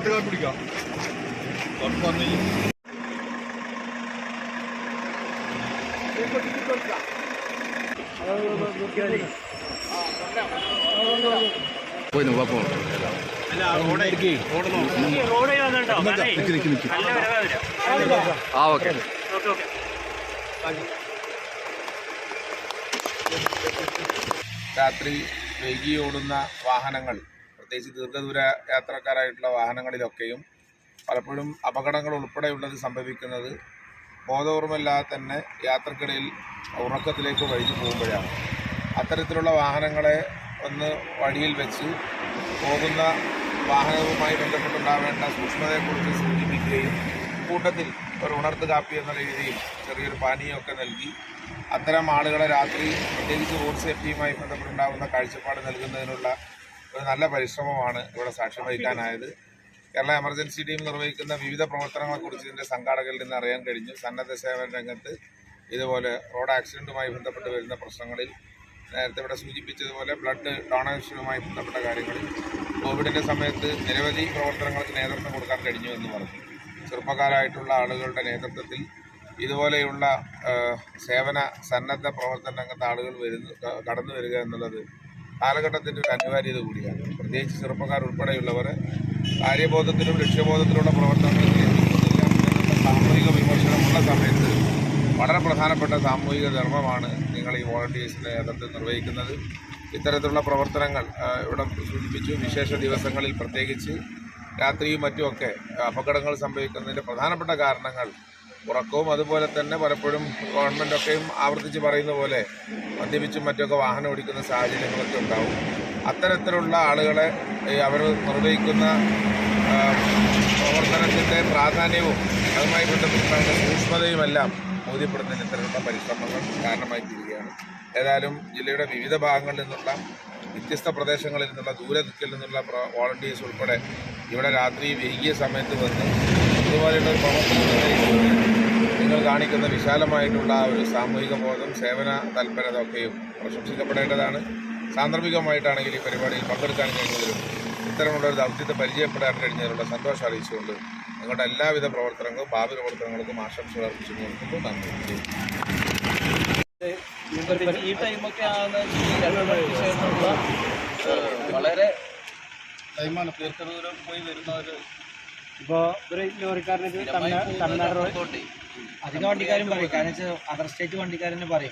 പിടിക്കാം. പോയി നോക്കാം. ആ ഓക്കെ. രാത്രി വൈകി ഓടുന്ന വാഹനങ്ങൾ, പ്രത്യേകിച്ച് ദീർഘദൂര യാത്രക്കാരായിട്ടുള്ള വാഹനങ്ങളിലൊക്കെയും പലപ്പോഴും അപകടങ്ങൾ ഉൾപ്പെടെയുള്ളത് സംഭവിക്കുന്നത് ബോധപൂർവമല്ലാതെ തന്നെ യാത്രക്കിടയിൽ ഉറക്കത്തിലേക്ക് വഴിഞ്ഞു പോകുമ്പോഴാണ്. അത്തരത്തിലുള്ള വാഹനങ്ങളെ ഒന്ന് വഴിയിൽ വെച്ച് പോകുന്ന വാഹനവുമായി ബന്ധപ്പെട്ടുണ്ടാവേണ്ട സൂക്ഷ്മതയെക്കുറിച്ച് സൂചിപ്പിക്കുകയും കൂട്ടത്തിൽ ഒരു ഉണർത്ത് കാപ്പി എന്ന രീതിയിൽ ചെറിയൊരു പാനീയമൊക്കെ നൽകി അത്തരം ആളുകളെ രാത്രി പ്രത്യേകിച്ച് റോഡ് സേഫ്റ്റിയുമായി ബന്ധപ്പെട്ടുണ്ടാകുന്ന കാഴ്ചപ്പാട് നൽകുന്നതിനുള്ള ഒരു നല്ല പരിശ്രമമാണ് ഇവിടെ സാക്ഷ്യം വഹിക്കാനായത്. കേരള എമർജൻസി ടീം നിർവഹിക്കുന്ന വിവിധ പ്രവർത്തനങ്ങളെക്കുറിച്ച് ഇതിൻ്റെ സംഘാടകരിൽ നിന്ന് അറിയാൻ കഴിഞ്ഞു. സന്നദ്ധ സേവന രംഗത്ത് ഇതുപോലെ റോഡ് ആക്സിഡൻറ്റുമായി ബന്ധപ്പെട്ട് വരുന്ന പ്രശ്നങ്ങളിൽ നേരത്തെ ഇവിടെ സൂചിപ്പിച്ചതുപോലെ ബ്ലഡ് ഡൊണേഷനുമായി ബന്ധപ്പെട്ട കാര്യങ്ങളിൽ കോവിഡിൻ്റെ സമയത്ത് നിരവധി പ്രവർത്തനങ്ങൾക്ക് നേതൃത്വം കൊടുക്കാൻ കഴിഞ്ഞു എന്ന് പറഞ്ഞു. ചെറുപ്പക്കാരായിട്ടുള്ള ആളുകളുടെ നേതൃത്വത്തിൽ ഇതുപോലെയുള്ള സേവന സന്നദ്ധ പ്രവർത്തന രംഗത്ത് ആളുകൾ കടന്നു വരിക എന്നുള്ളത് കാലഘട്ടത്തിൻ്റെ ഒരു അനിവാര്യത കൂടിയാണ്. പ്രത്യേകിച്ച് ചെറുപ്പക്കാർ ഉൾപ്പെടെയുള്ളവർ കാര്യബോധത്തിലും ലക്ഷ്യബോധത്തിലുള്ള പ്രവർത്തനങ്ങളിൽ എന്നുള്ള സാമൂഹിക വിമർശനമുള്ള സമയത്ത് വളരെ പ്രധാനപ്പെട്ട സാമൂഹിക ധർമ്മമാണ് നിങ്ങൾ ഈ വോളണ്ടിയേഴ്സിൻ്റെ നേതൃത്വത്തിൽ നിർവഹിക്കുന്നത്. ഇത്തരത്തിലുള്ള പ്രവർത്തനങ്ങൾ ഇവിടെ സൂചിപ്പിച്ചു. വിശേഷ ദിവസങ്ങളിൽ പ്രത്യേകിച്ച് രാത്രിയും മറ്റുമൊക്കെ അപകടങ്ങൾ സംഭവിക്കുന്നതിൻ്റെ പ്രധാനപ്പെട്ട കാരണങ്ങൾ ഉറക്കവും അതുപോലെ തന്നെ പലപ്പോഴും ഗവൺമെൻറ്റൊക്കെയും ആവർത്തിച്ച് പറയുന്ന പോലെ മദ്യപിച്ചും മറ്റൊക്കെ വാഹനം ഓടിക്കുന്ന സാഹചര്യങ്ങളൊക്കെ ഉണ്ടാവും. അത്തരത്തിലുള്ള ആളുകളെ അവർ നിർവഹിക്കുന്ന പ്രവർത്തനത്തിൻ്റെ പ്രാധാന്യവും അതുമായി ബന്ധപ്പെട്ട സൂക്ഷ്മതയുമെല്ലാം ബോധ്യപ്പെടുന്നതിന് ഇത്തരത്തിലുള്ള പരിശ്രമങ്ങൾ കാരണമായി തീരുകയാണ്. ഏതായാലും ജില്ലയുടെ വിവിധ ഭാഗങ്ങളിൽ നിന്നുള്ള വ്യത്യസ്ത പ്രദേശങ്ങളിൽ നിന്നുള്ള ദൂരദിക്കിൽ നിന്നുള്ള വോളണ്ടിയേഴ്സ് ഉൾപ്പെടെ ഇവിടെ രാത്രി വൈകിയ സമയത്ത് വന്ന് ഇതുപോലെയുള്ള ഒരു പ്രവർത്തനം നിർവഹിക്കുന്നത് നിങ്ങൾ കാണിക്കുന്ന വിശാലമായിട്ടുള്ള ഒരു സാമൂഹിക ബോധം, സേവന തൽപരത ഒക്കെയും പ്രശംസിക്കപ്പെടേണ്ടതാണ്. സാന്ദർഭികമായിട്ടാണെങ്കിൽ ഈ പരിപാടിയിൽ പങ്കെടുക്കാൻ കഴിഞ്ഞതിലും ഇത്തരമുള്ള ഒരു ദൗത്യത്തെ പരിചയപ്പെടാൻ കഴിഞ്ഞതിലുള്ള സന്തോഷം അറിയിച്ചുകൊണ്ട് നിങ്ങളുടെ എല്ലാവിധ പ്രവർത്തനങ്ങളും ഭാവി പ്രവർത്തനങ്ങൾക്കും ആശംസകൾ അർപ്പിച്ചു കൊടുക്കുന്നു. നന്ദി. ഈ ടൈമൊക്കെ വളരെ ടൈമാണ്. ദീർഘദൂരം പോയി വരുന്നവർ ഇപ്പോൾ ഒരു ലോറിക്കാരന് തമിഴ്നാട് റോഡ് അധികം വണ്ടിക്കാരും പറയും. കാരണം വെച്ചാൽ അതർ സ്റ്റേറ്റ് വണ്ടിക്കാരനെ പറയും